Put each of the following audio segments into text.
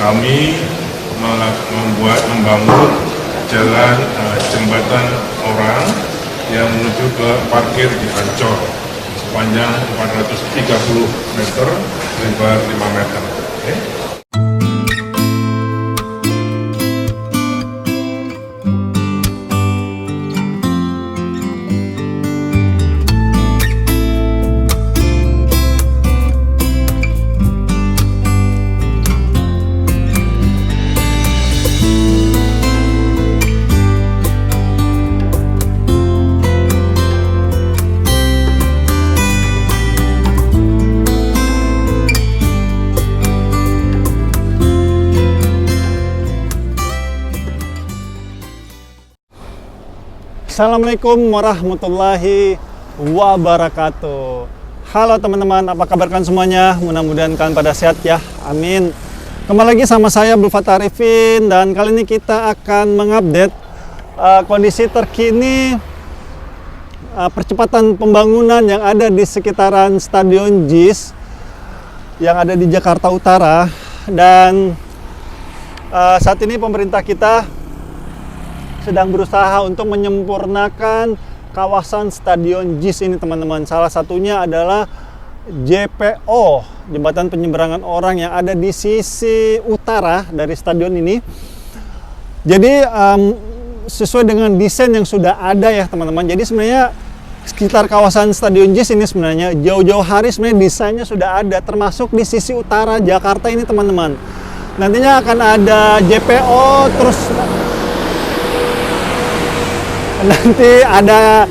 kami membangun jalan jembatan orang yang menuju ke parkir di Ancol sepanjang 430 meter, lebar 5 meter. Okay? Assalamualaikum warahmatullahi wabarakatuh. Halo teman-teman, apa kabar kalian semuanya? Mudah-mudahan kalian pada sehat ya, amin. Kembali lagi sama saya Abdul Fattah Arifin, dan kali ini kita akan mengupdate kondisi terkini percepatan pembangunan yang ada di sekitaran Stadion JIS yang ada di Jakarta Utara. Dan saat ini pemerintah kita sedang berusaha untuk menyempurnakan kawasan Stadion JIS ini, teman-teman. Salah satunya adalah JPO, jembatan penyeberangan orang, yang ada di sisi utara dari stadion ini. Jadi sesuai dengan desain yang sudah ada ya, teman-teman. Jadi sebenarnya sekitar kawasan Stadion JIS ini sebenarnya jauh-jauh hari sebenarnya desainnya sudah ada, termasuk di sisi utara Jakarta ini, teman-teman. Nantinya akan ada JPO, terus nanti ada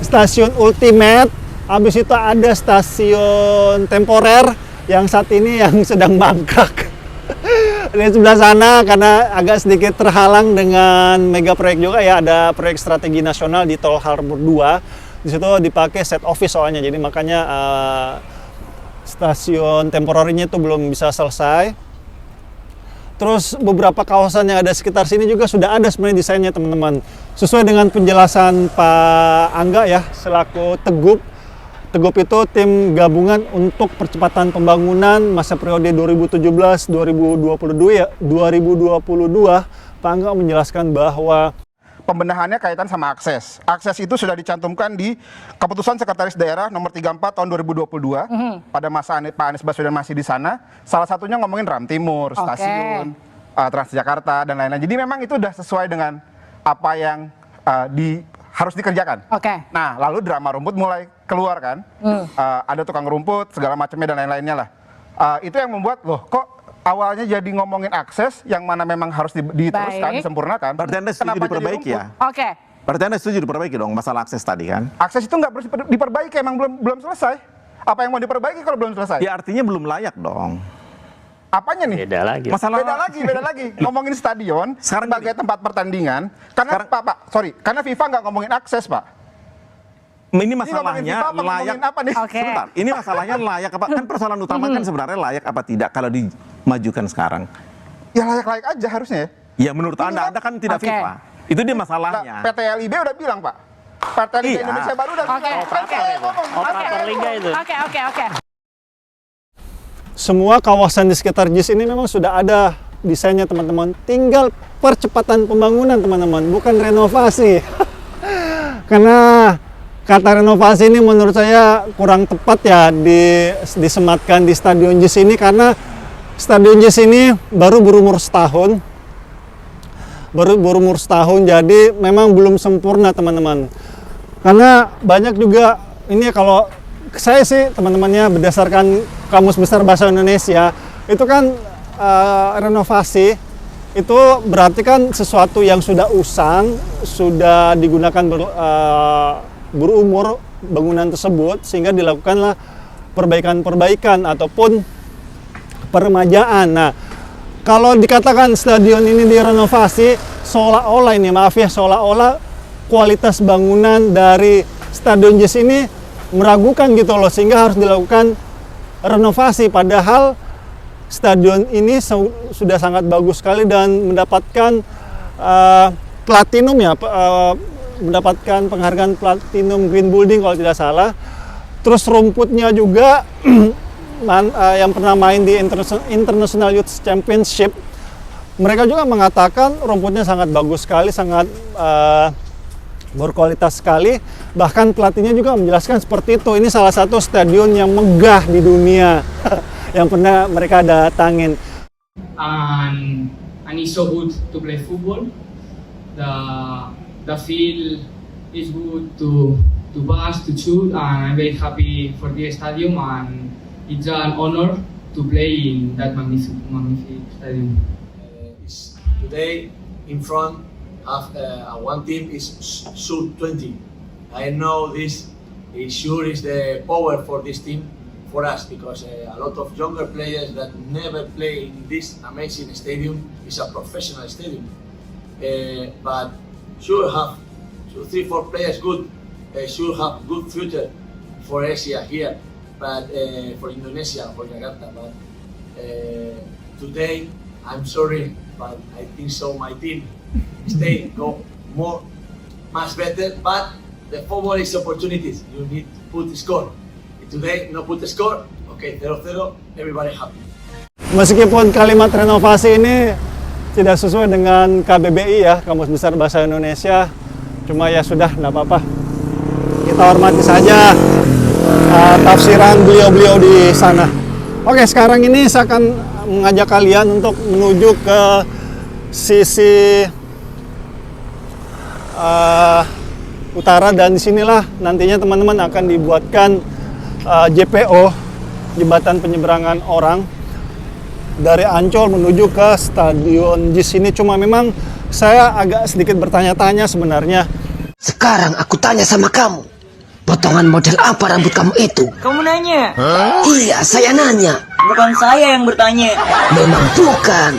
stasiun Ultimate, habis itu ada stasiun temporer yang saat ini yang sedang mangkrak di sebelah sana karena agak sedikit terhalang dengan mega proyek juga ya. Ada proyek strategi nasional di Tol Harbor 2, di situ dipakai set office soalnya, jadi makanya stasiun temporernya itu belum bisa selesai. Terus beberapa kawasan yang ada sekitar sini juga sudah ada sebenarnya desainnya, teman-teman. Sesuai dengan penjelasan Pak Angga ya, selaku Tegup. Tegup itu tim gabungan untuk percepatan pembangunan masa periode 2017-2022 ya. 2022, Pak Angga menjelaskan bahwa pembenahannya kaitan sama akses. Akses itu sudah dicantumkan di Keputusan Sekretaris Daerah nomor 34 tahun 2022 pada masa Pak Anies Baswedan masih di sana. Salah satunya ngomongin Ram Timur, stasiun, Transjakarta dan lain-lain. Jadi memang itu sudah sesuai dengan apa yang harus dikerjakan. Nah, lalu drama rumput mulai keluar kan. Ada tukang rumput, segala macamnya dan lain-lainnya lah. Itu yang membuat loh kok awalnya jadi ngomongin akses yang mana memang harus diteruskan, disempurnakan. Berarti Anda setuju diperbaiki ya? Oke. Berarti Anda setuju diperbaiki dong masalah akses tadi kan? Akses itu nggak harus diperbaiki, emang belum selesai. Apa yang mau diperbaiki kalau belum selesai? Ya artinya belum layak dong. Apanya nih? Beda lagi. Beda lagi. Ngomongin stadion sebagai tempat pertandingan. Karena karena FIFA nggak ngomongin akses, Pak. Ini masalahnya layak apa nih? Sebentar. Ini masalahnya layak apa? Kan persoalan utama kan sebenarnya layak apa tidak kalau dimajukan sekarang. Ya layak-layak aja harusnya ya. Ya menurut Anda kan tidak FIFA. Itu dia masalahnya. Nah, PT LIB udah bilang, Pak. PT Liga Indonesia baru udah bilang. Operator liga itu. Oke. semua kawasan di sekitar JIS ini memang sudah ada desainnya, teman-teman. Tinggal percepatan pembangunan, teman-teman, bukan renovasi. Karena kata renovasi ini menurut saya kurang tepat ya disematkan di Stadion JIS ini, karena Stadion JIS ini baru berumur setahun. Jadi memang belum sempurna, teman-teman. Karena banyak juga ini, kalau saya sih teman-temannya berdasarkan Kamus Besar Bahasa Indonesia, itu kan renovasi itu berarti kan sesuatu yang sudah usang, sudah digunakan berumur bangunan tersebut, sehingga dilakukanlah perbaikan ataupun peremajaan. Nah, kalau dikatakan stadion ini direnovasi, seolah-olah ini, maaf ya, seolah-olah kualitas bangunan dari Stadion JIS ini meragukan gitu loh, sehingga harus dilakukan renovasi. Padahal stadion ini sudah sangat bagus sekali dan mendapatkan platinum ya, mendapatkan penghargaan platinum green building kalau tidak salah. Terus rumputnya juga yang pernah main di International Youth Championship, mereka juga mengatakan rumputnya sangat bagus sekali, sangat berkualitas sekali. Bahkan pelatihnya juga menjelaskan seperti itu. Ini salah satu stadion yang megah di dunia yang pernah mereka datangin. And it's so good to play football. The field is good to pass, to shoot, and I'm very happy for the stadium, and it's an honor to play in that magnificent stadium. Today in front of one team is Sur 20. I know this is sure is the power for this team, for us, because a lot of younger players that never play in this amazing stadium is a professional stadium. But sure have 3-4 players good, sure have good future for Asia here, but for Indonesia, for Jakarta. But today, I'm sorry, but I think so. My team go much better. But the football is opportunities. You need to put the score. Today, no put the score. Okay, 0-0. Everybody happy. Meskipun kalimat renovasi ini tidak sesuai dengan KBBI ya, Kamus Besar Bahasa Indonesia, cuma ya sudah, nggak apa-apa. Kita hormati saja tafsiran beliau-beliau di sana. Oke, sekarang ini saya akan mengajak kalian untuk menuju ke sisi utara, dan disinilah nantinya teman-teman akan dibuatkan JPO, jembatan penyeberangan orang, dari Ancol menuju ke Stadion JIS ini. Cuma memang saya agak sedikit bertanya-tanya sebenarnya. Sekarang aku tanya sama kamu, potongan model apa rambut kamu itu? Kamu nanya? Iya, saya nanya. Bukan saya yang bertanya. Memang bukan.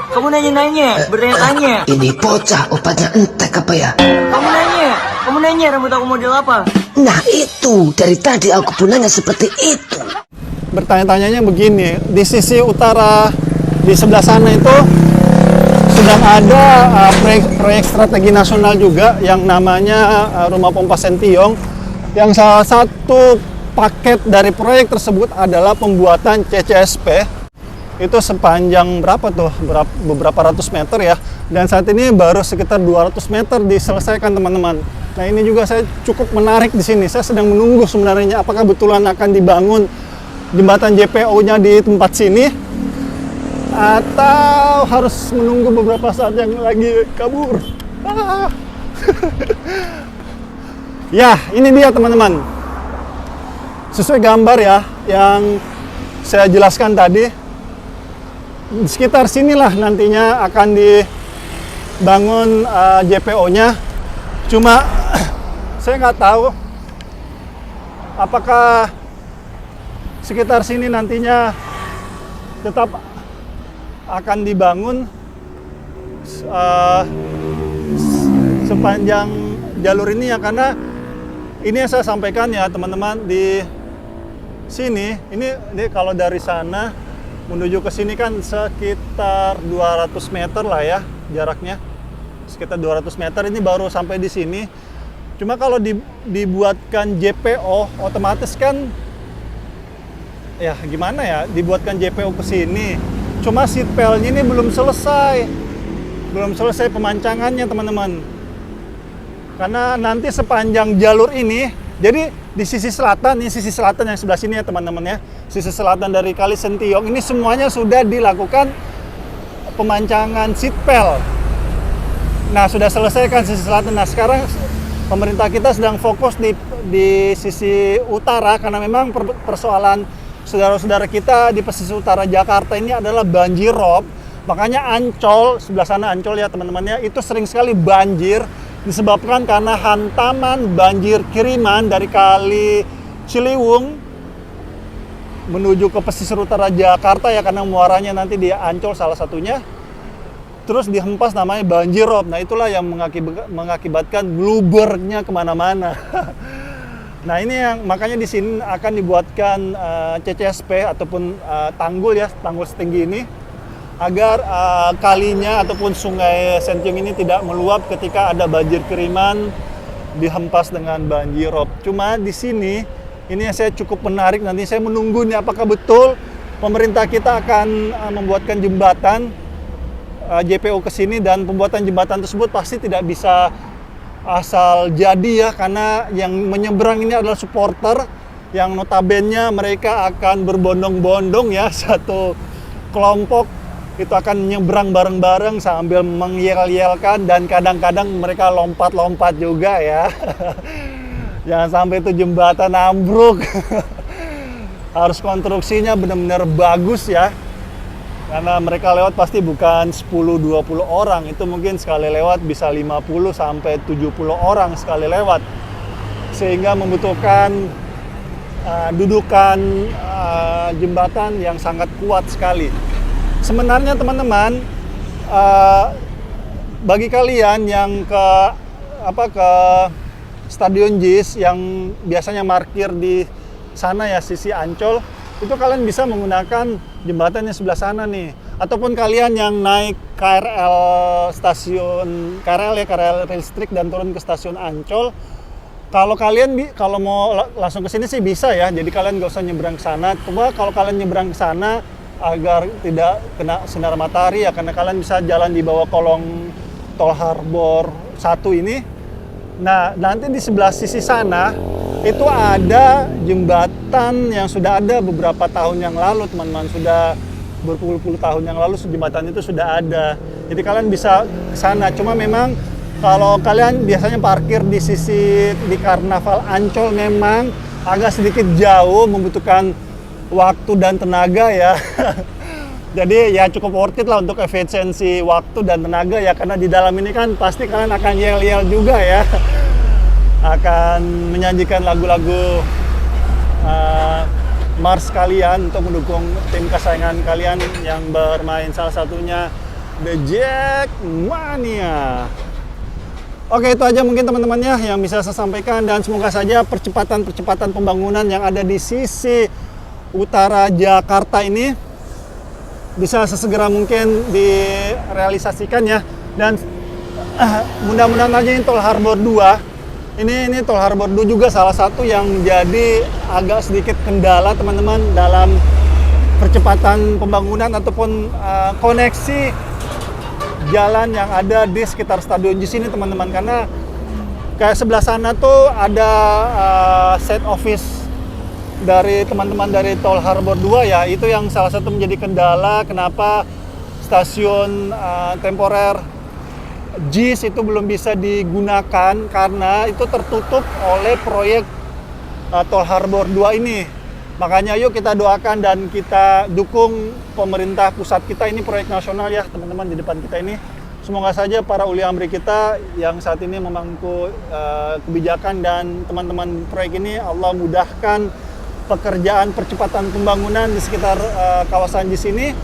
Kamu nanya-nanya, bertanya-tanya. Ini bocah obatnya entek apa ya? Kamu nanya rambut aku model apa? Nah itu, dari tadi aku pun nanya seperti itu. Bertanya-tanyanya begini, di sisi utara, di sebelah sana itu sedang ada proyek strategi nasional juga yang namanya Rumah Pompa Sentiong, yang salah satu paket dari proyek tersebut adalah pembuatan CCSP. Itu sepanjang beberapa ratus meter ya, dan saat ini baru sekitar 200 meter diselesaikan teman-teman. Nah ini juga saya cukup menarik di sini. Saya sedang menunggu sebenarnya apakah betulan akan dibangun jembatan JPO-nya di tempat sini, atau harus menunggu beberapa saat yang lagi kabur. Ya, ini dia teman-teman. Sesuai gambar ya yang saya jelaskan tadi, di sekitar sinilah nantinya akan dibangun JPO-nya. Cuma saya nggak tahu apakah sekitar sini nantinya tetap akan dibangun sepanjang jalur ini ya, karena ini yang saya sampaikan ya teman-teman, di sini ini kalau dari sana menuju ke sini kan sekitar 200 meter lah ya jaraknya, sekitar 200 meter. Ini baru sampai di sini. Cuma kalau dibuatkan JPO otomatis kan ya gimana ya, dibuatkan JPO ke sini. Cuma seat pelnya ini belum selesai pemancangannya teman-teman. Karena nanti sepanjang jalur ini, jadi di sisi selatan, ini sisi selatan yang sebelah sini ya teman-teman ya, sisi selatan dari Kali Sentiong ini semuanya sudah dilakukan pemancangan seat pel. Nah sudah selesaikan sisi selatan. Nah sekarang pemerintah kita sedang fokus di sisi utara, karena memang persoalan saudara-saudara kita di pesisir utara Jakarta ini adalah banjir rob. Makanya Ancol, sebelah sana Ancol ya teman-teman ya, itu sering sekali banjir disebabkan karena hantaman banjir kiriman dari Kali Ciliwung menuju ke pesisir utara Jakarta ya, karena muaranya nanti di Ancol salah satunya. Terus dihempas namanya banjir rob. Nah itulah yang mengakibatkan bluebernya kemana-mana. Nah ini yang makanya di sini akan dibuatkan CCSP ataupun tanggul ya, tanggul setinggi ini, agar kalinya ataupun sungai Sentiong ini tidak meluap ketika ada banjir kiriman dihempas dengan banjir rob. Cuma di sini Ini yang saya cukup menarik, nanti saya menunggu nih apakah betul pemerintah kita akan membuatkan jembatan JPO ke sini, dan pembuatan jembatan tersebut pasti tidak bisa asal jadi ya, karena yang menyeberang ini adalah supporter yang notabene mereka akan berbondong-bondong ya, satu kelompok itu akan menyeberang bareng-bareng sambil mengyel-yelkan, dan kadang-kadang mereka lompat-lompat juga ya. Jangan sampai itu jembatan ambruk. Harus konstruksinya benar-benar bagus ya. Karena mereka lewat pasti bukan 10-20 orang, itu mungkin sekali lewat bisa 50 sampai 70 orang sekali lewat. Sehingga membutuhkan dudukan jembatan yang sangat kuat sekali. Sebenarnya teman-teman, bagi kalian yang ke Stadion JIS yang biasanya parkir di sana ya, sisi Ancol, itu kalian bisa menggunakan jembatan yang sebelah sana nih. Ataupun kalian yang naik KRL stasiun KRL listrik dan turun ke stasiun Ancol, kalau kalian kalau mau langsung ke sini sih bisa ya. Jadi kalian nggak usah nyebrang ke sana. Cuma kalau kalian nyebrang ke sana agar tidak kena sinar matahari ya, karena kalian bisa jalan di bawah kolong Tol Harbor 1 ini. Nah, nanti di sebelah sisi sana itu ada jembatan yang sudah ada beberapa tahun yang lalu, teman-teman. Sudah berpuluh-puluh tahun yang lalu jembatan itu sudah ada. Jadi kalian bisa ke sana. Cuma memang kalau kalian biasanya parkir di Karnaval Ancol memang agak sedikit jauh, membutuhkan waktu dan tenaga ya. Jadi ya cukup worth it lah untuk efisiensi waktu dan tenaga ya, karena di dalam ini kan pasti kalian akan yel-yel juga ya. Akan menyanyikan lagu-lagu Mars kalian untuk mendukung tim kesayangan kalian yang bermain, salah satunya The Jackmania. Oke, itu aja mungkin teman-temannya yang bisa saya sampaikan, dan semoga saja percepatan pembangunan yang ada di sisi utara Jakarta ini bisa sesegera mungkin direalisasikan ya. Dan mudah-mudahan aja ini Tol Harbor 2 ini Tol Harbor 2 juga salah satu yang jadi agak sedikit kendala teman-teman dalam percepatan pembangunan ataupun koneksi jalan yang ada di sekitar Stadion JIS ini teman-teman. Karena kayak sebelah sana tuh ada set office dari teman-teman dari Tol Harbor 2 ya, itu yang salah satu menjadi kendala kenapa stasiun temporer JIS itu belum bisa digunakan, karena itu tertutup oleh proyek Tol Harbor 2 ini. Makanya yuk kita doakan dan kita dukung pemerintah pusat kita, ini proyek nasional ya teman-teman di depan kita ini. Semoga saja para uli amri kita yang saat ini memangku kebijakan dan teman-teman proyek ini, Allah mudahkan pekerjaan percepatan pembangunan di sekitar kawasan JIS ini.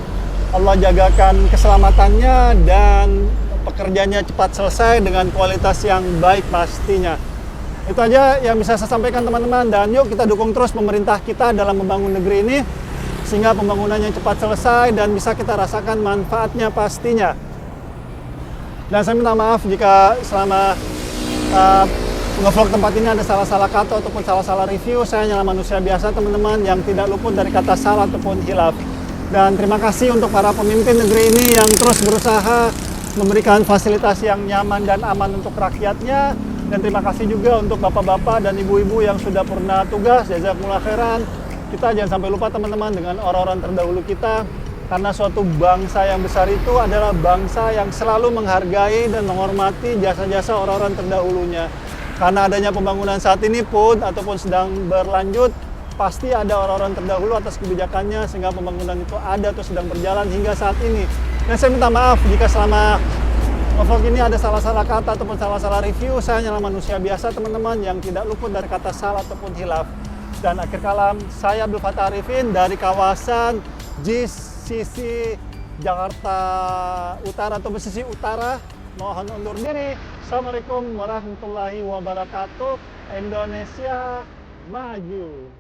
Allah jagakan keselamatannya dan pekerjaannya cepat selesai dengan kualitas yang baik pastinya. Itu aja yang bisa saya sampaikan teman-teman, dan yuk kita dukung terus pemerintah kita dalam membangun negeri ini sehingga pembangunannya cepat selesai dan bisa kita rasakan manfaatnya pastinya. Dan saya minta maaf jika selama nge-vlog tempat ini ada salah-salah kata ataupun salah-salah review. Saya hanyalah manusia biasa teman-teman yang tidak luput dari kata salah ataupun hilaf. Dan terima kasih untuk para pemimpin negeri ini yang terus berusaha memberikan fasilitas yang nyaman dan aman untuk rakyatnya. Dan terima kasih juga untuk bapak-bapak dan ibu-ibu yang sudah pernah tugas, jazakumullah khairan. Kita jangan sampai lupa teman-teman dengan orang-orang terdahulu kita, karena suatu bangsa yang besar itu adalah bangsa yang selalu menghargai dan menghormati jasa-jasa orang-orang terdahulunya. Karena adanya pembangunan saat ini pun ataupun sedang berlanjut, pasti ada orang-orang terdahulu atas kebijakannya sehingga pembangunan itu ada atau sedang berjalan hingga saat ini. Dan saya minta maaf jika selama vlog ini ada salah-salah kata ataupun salah-salah review. Saya hanyalah manusia biasa teman-teman yang tidak luput dari kata salah ataupun hilaf. Dan akhir kalam, saya Abdul Fattah Arifin dari kawasan JIS sisi Jakarta Utara atau sisi utara. Mohon undur diri. Assalamualaikum warahmatullahi wabarakatuh. Indonesia maju.